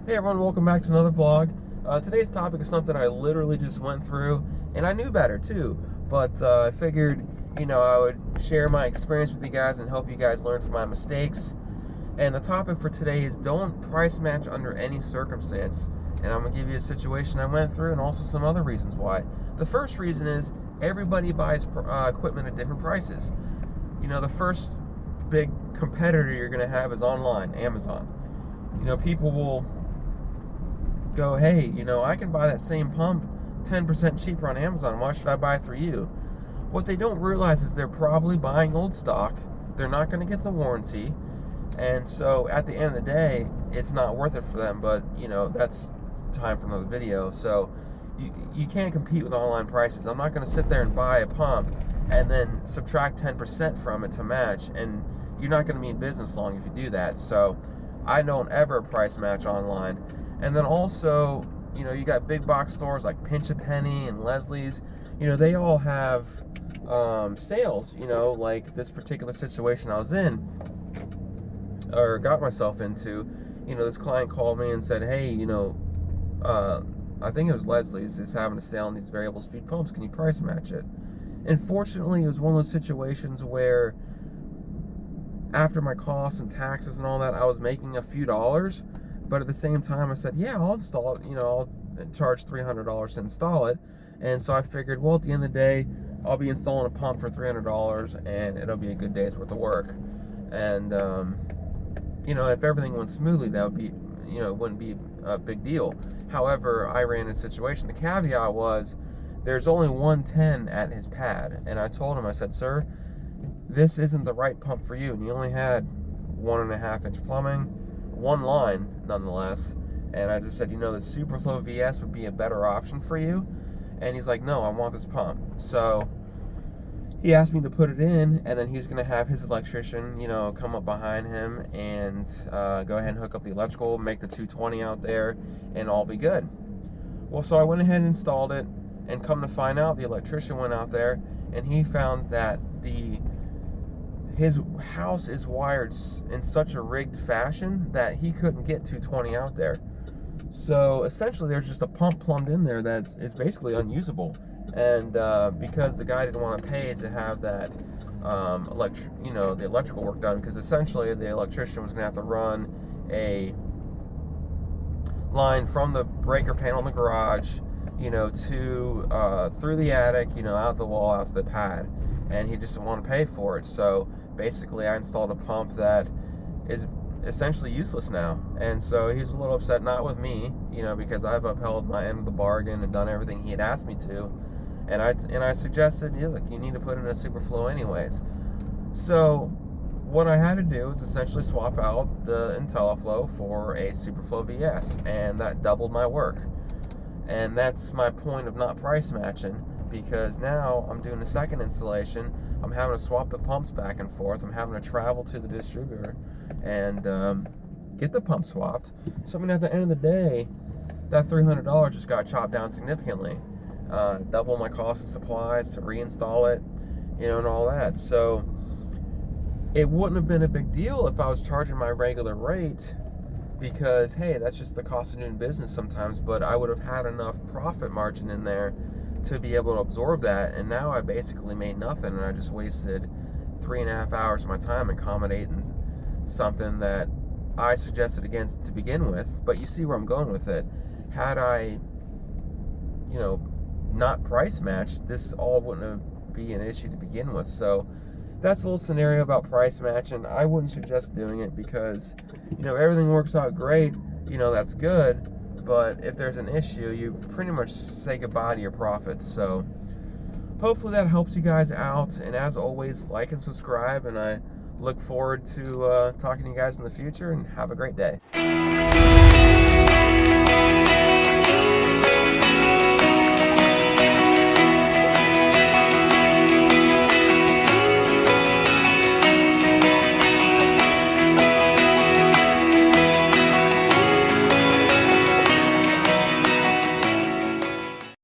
Hey everyone, welcome back to another vlog. Today's topic is something I literally just went through, and I knew better too, but I figured, I would share my experience with you guys and help you guys learn from my mistakes. And the topic for today is don't price match under any circumstance. And I'm going to give you a situation I went through and also some other reasons why. The first reason is everybody buys equipment at different prices. The first big competitor you're going to have is online, Amazon. People will go, hey, I can buy that same pump 10% cheaper on Amazon. Why should I buy it through you? What they don't realize is they're probably buying old stock. They're not going to get the warranty. And so at the end of the day, it's not worth it for them. But, that's time for another video. So you can't compete with online prices. I'm not going to sit there and buy a pump and then subtract 10% from it to match. And you're not going to be in business long if you do that. So I don't ever price match online. And then also, you got big box stores like Pinch a Penny and Leslie's. They all have sales. Like this particular situation I was in or got myself into. This client called me and said, hey, I think it was Leslie's is having a sale on these variable speed pumps. Can you price match it? And fortunately, it was one of those situations where after my costs and taxes and all that, I was making a few dollars. But at the same time, I said, yeah, I'll install it. I'll charge $300 to install it. And so I figured, well, at the end of the day, I'll be installing a pump for $300 and it'll be a good day's worth of work. And, if everything went smoothly, that would be, it wouldn't be a big deal. However, I ran into a situation. The caveat was there's only 110 at his pad. And I told him, I said, sir, this isn't the right pump for you. And you only had 1.5-inch plumbing. One line nonetheless, and I just said, the Superflow VS would be a better option for you. And he's like, no, I want this pump. So he asked me to put it in, and then he's gonna have his electrician come up behind him and go ahead and hook up the electrical, make the 220 out there, and all be good. Well, so I went ahead and installed it, and come to find out, the electrician went out there and he found that his house is wired in such a rigged fashion that he couldn't get 220 out there. So essentially there's just a pump plumbed in there that is basically unusable. And because the guy didn't want to pay to have that the electrical work done, because essentially the electrician was going to have to run a line from the breaker panel in the garage to through the attic, out the wall, out to the pad, and he just didn't want to pay for it. So basically I installed a pump that is essentially useless now. And so he was a little upset, not with me, because I've upheld my end of the bargain and done everything he had asked me to. And I suggested, yeah, look, you need to put in a Superflow anyways. So what I had to do was essentially swap out the IntelliFlow for a Superflow VS, and that doubled my work. And that's my point of not price matching, because now I'm doing a second installation. I'm having to swap the pumps back and forth. I'm having to travel to the distributor and get the pump swapped. So at the end of the day, that $300 just got chopped down significantly. Double my cost of supplies to reinstall it, and all that. So it wouldn't have been a big deal if I was charging my regular rate, because hey, that's just the cost of doing business sometimes. But I would have had enough profit margin in there to be able to absorb that. And now I basically made nothing, and I just wasted 3.5 hours of my time accommodating something that I suggested against to begin with. But you see where I'm going with it. Had I not price matched, this all wouldn't be an issue to begin with. So that's a little scenario about price matching. I wouldn't suggest doing it, because everything works out great, that's good. But if there's an issue, you pretty much say goodbye to your profits. So hopefully that helps you guys out. And as always, like and subscribe. And I look forward to talking to you guys in the future. And have a great day.